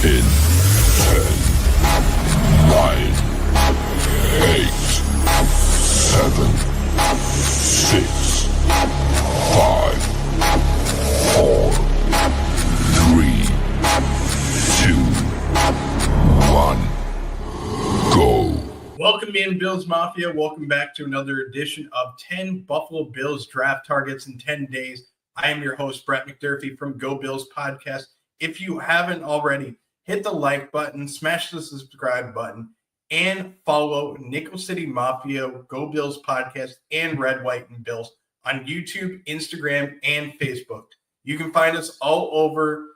10, 9, 8, 7, 6, 5, 4, 3, 2, 1, go. Welcome in, Bills Mafia. Welcome back to another edition of 10 Buffalo Bills draft targets in 10 days. I am your host, Brett McDurphy from Go Bills Podcast. If you haven't already, hit the like button, smash the subscribe button, and follow Nickel City Mafia, Go Bills Podcast, and Red, White, and Bills on YouTube, Instagram, and Facebook. You can find us all over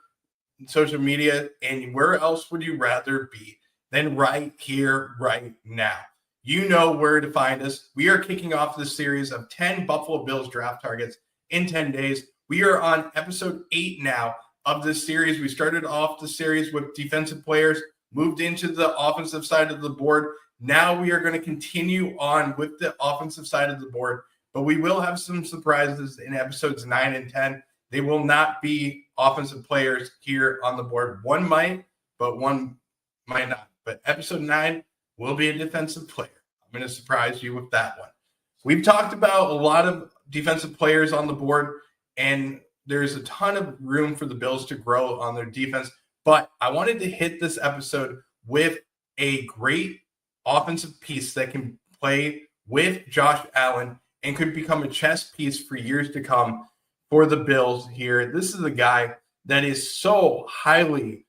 social media, and where else would you rather be than right here, right now? You know where to find us. We are kicking off this series of 10 Buffalo Bills draft targets in 10 days. We are on episode 8 now of this series. We started off the series with defensive players, moved into the offensive side of the board. Now we are going to continue on with the offensive side of the board, but we will have some surprises in episodes 9 and 10. They will not be offensive players here on the board. One might, but one might not. But episode 9 will be a defensive player. I'm going to surprise you with that one. We've talked about a lot of defensive players on the board, and there's a ton of room for the Bills to grow on their defense. But I wanted to hit this episode with a great offensive piece that can play with Josh Allen and could become a chess piece for years to come for the Bills here. This is a guy that is so highly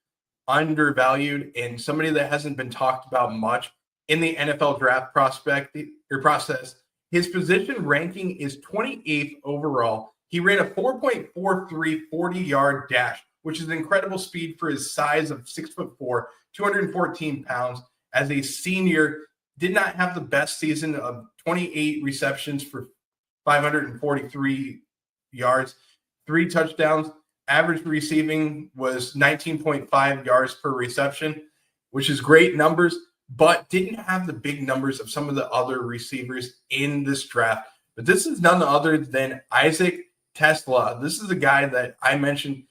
undervalued and somebody that hasn't been talked about much in the NFL draft process. His position ranking is 28th overall. He ran a 4.43 40-yard dash, which is incredible speed for his size of 6'4", 214 pounds. As a senior, did not have the best season of 28 receptions for 543 yards, 3 touchdowns. Average receiving was 19.5 yards per reception, which is great numbers, but didn't have the big numbers of some of the other receivers in this draft. But this is none other than Isaac Teslaa. This is a guy that I mentioned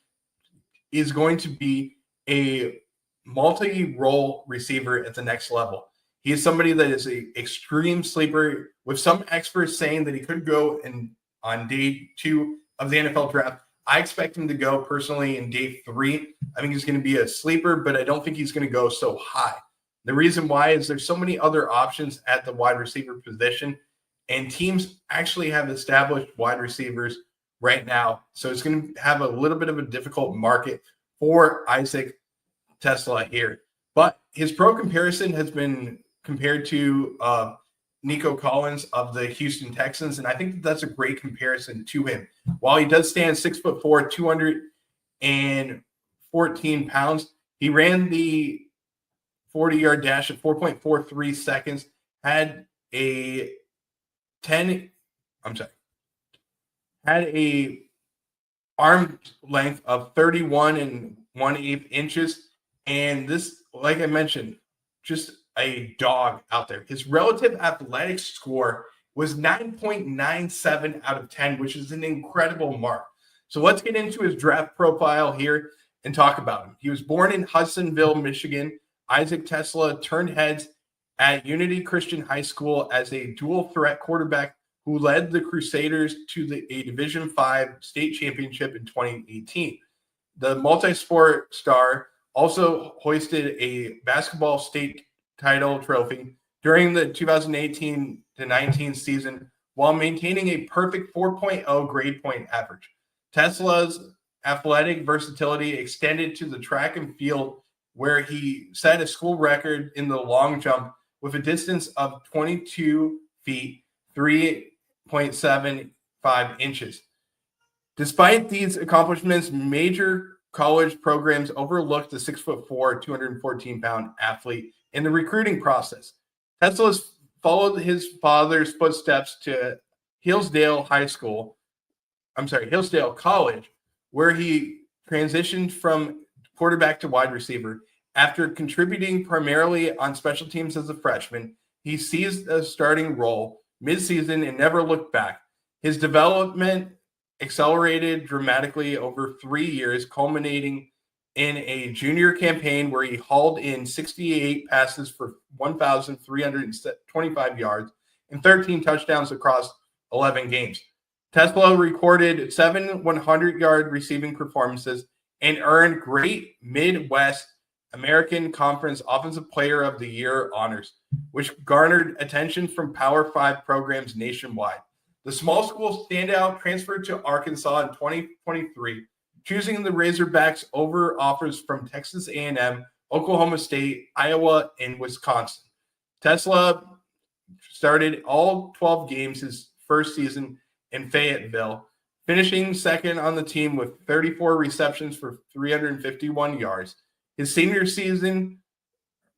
is going to be a multi-role receiver at the next level. He is somebody that is an extreme sleeper, with some experts saying that he could go on day 2 of the NFL draft. I expect him to go personally in day 3. I think he's going to be a sleeper, but I don't think he's going to go so high. The reason why is there's so many other options at the wide receiver position, and teams actually have established wide receivers right now. So it's going to have a little bit of a difficult market for Isaac Teslaa here. But his pro comparison has been compared to Nico Collins of the Houston Texans, and I think that's a great comparison to him. While he does stand 6'4", 214 pounds, he ran the 40-yard dash at 4.43 seconds, had a arm length of 31 1/8 inches, and this, like I mentioned, just a dog out there. His relative athletic score was 9.97 out of 10, which is an incredible mark. So let's get into his draft profile here and talk about him. He was born in Hudsonville, Michigan. Isaac Teslaa turned heads at Unity Christian High School as a dual threat quarterback who led the Crusaders to a Division V state championship in 2018. The multi-sport star also hoisted a basketball state title trophy during the 2018-19 season while maintaining a perfect 4.0 grade point average. Teslaa's athletic versatility extended to the track and field, where he set a school record in the long jump with a distance of 22 feet, 3.75 inches. Despite these accomplishments, major college programs overlooked the 6'4", 214-pound athlete in the recruiting process. Teslaa followed his father's footsteps to Hillsdale College, where he transitioned from quarterback to wide receiver. After contributing primarily on special teams as a freshman, he seized a starting role midseason and never looked back. His development accelerated dramatically over 3 years, culminating in a junior campaign where he hauled in 68 passes for 1,325 yards and 13 touchdowns across 11 games. Teslaa recorded 7 100-yard receiving performances and earned great Midwest American Conference Offensive Player of the Year honors, which garnered attention from Power 5 programs nationwide. The small school standout transferred to Arkansas in 2023, choosing the Razorbacks over offers from Texas A&M, Oklahoma State, Iowa, and Wisconsin. Teslaa started all 12 games his first season in Fayetteville, finishing second on the team with 34 receptions for 351 yards. His senior season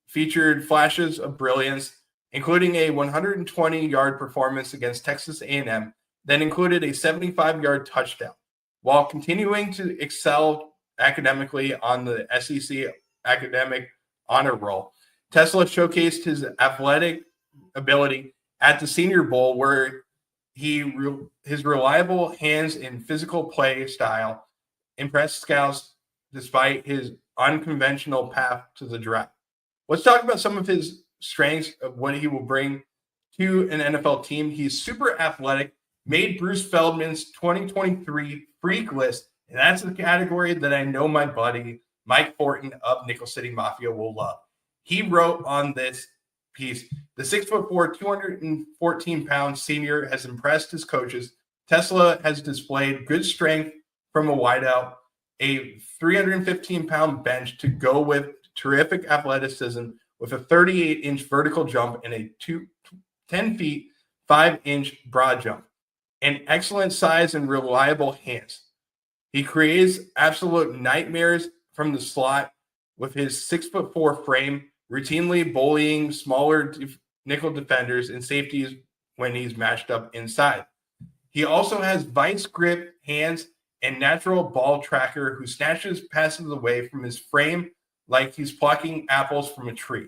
featured flashes of brilliance, including a 120-yard performance against Texas A&M that included a 75-yard touchdown. While continuing to excel academically on the SEC academic honor roll, Teslaa showcased his athletic ability at the Senior Bowl, where his reliable hands and physical play style impressed scouts despite his unconventional path to the draft. Let's talk about some of his strengths of what he will bring to an NFL team. He's super athletic, made Bruce Feldman's 2023 freak list, and that's the category that I know my buddy Mike Fortin of Nickel City Mafia will love. He wrote on this piece, the 6'4", 214-pound senior has impressed his coaches. Teslaa has displayed good strength from a wideout, a 315-pound bench to go with terrific athleticism with a 38-inch vertical jump and a 10 feet, 5-inch broad jump, and excellent size and reliable hands. He creates absolute nightmares from the slot with his 6'4" frame, routinely bullying smaller nickel defenders and safeties when he's matched up inside. He also has vice grip hands and natural ball tracker who snatches passes away from his frame like he's plucking apples from a tree.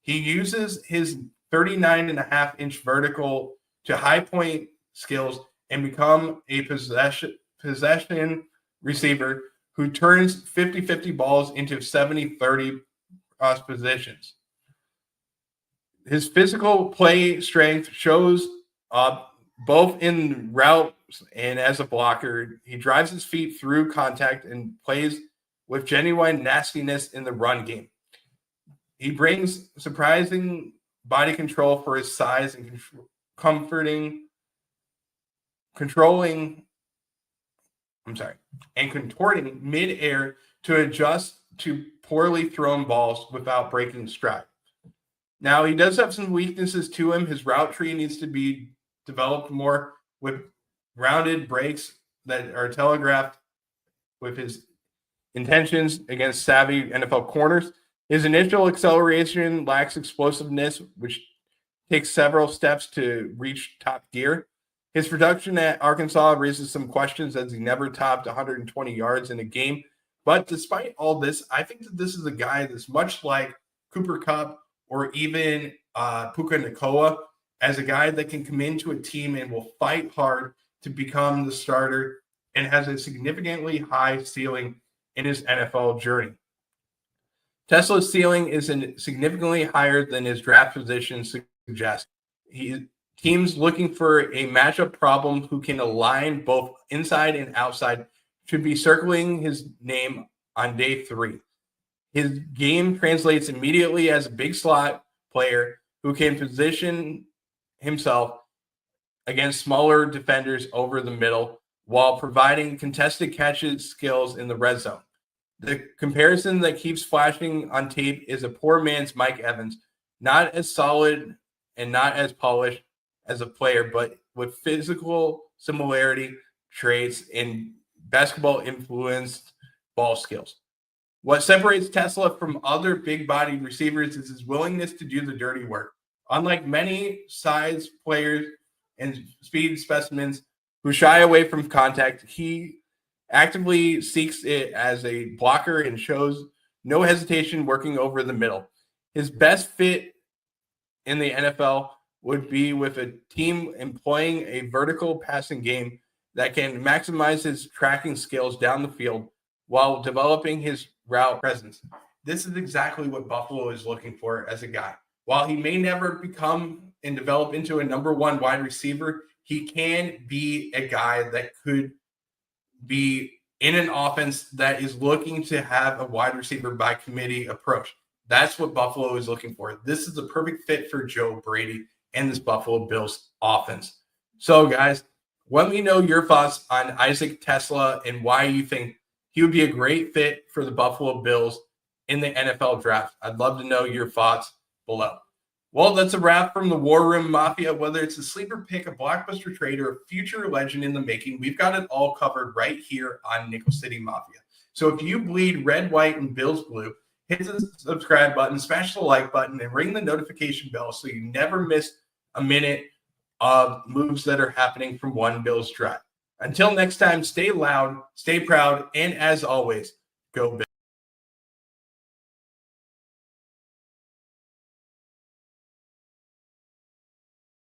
He uses his 39.5-inch vertical to high point skills and become a possession receiver who turns 50-50 balls into 70-30 positions. His physical play strength shows up both in routes and as a blocker. He drives his feet through contact and plays with genuine nastiness in the run game. He brings surprising body control for his size and contorting mid-air to adjust to poorly thrown balls without breaking stride. Now, he does have some weaknesses to him. His route tree needs to be developed more with rounded breaks that are telegraphed with his intentions against savvy NFL corners. His initial acceleration lacks explosiveness, which takes several steps to reach top gear. His production at Arkansas raises some questions as he never topped 120 yards in a game. But despite all this, I think that this is a guy that's much like Cooper Kupp or even Puka Nacua, as a guy that can come into a team and will fight hard to become the starter and has a significantly high ceiling in his NFL journey. Teslaa's ceiling is significantly higher than his draft position suggests. Teams looking for a matchup problem who can align both inside and outside should be circling his name on day 3. His game translates immediately as a big slot player who can position himself against smaller defenders over the middle while providing contested catches skills in the red zone. The comparison that keeps flashing on tape is a poor man's Mike Evans, not as solid and not as polished as a player, but with physical similarity traits and basketball-influenced ball skills. What separates Teslaa from other big-bodied receivers is his willingness to do the dirty work. Unlike many size players and speed specimens who shy away from contact, he actively seeks it as a blocker and shows no hesitation working over the middle. His best fit in the NFL would be with a team employing a vertical passing game that can maximize his tracking skills down the field while developing his route presence. This is exactly what Buffalo is looking for as a guy. While he may never become and develop into a number one wide receiver, he can be a guy that could be in an offense that is looking to have a wide receiver by committee approach. That's what Buffalo is looking for. This is the perfect fit for Joe Brady and this Buffalo Bills offense. So, guys, let me know your thoughts on Isaac Teslaa and why you think he would be a great fit for the Buffalo Bills in the NFL draft. I'd love to know your thoughts below. Well, that's a wrap from the War Room Mafia. Whether it's a sleeper pick, a blockbuster trade, or a future legend in the making, we've got it all covered right here on Nickel City Mafia. So if you bleed red, white, and Bills blue, hit the subscribe button, smash the like button, and ring the notification bell so you never miss a minute of moves that are happening from one Bills draft. Until next time, stay loud, stay proud, and as always, go Bills.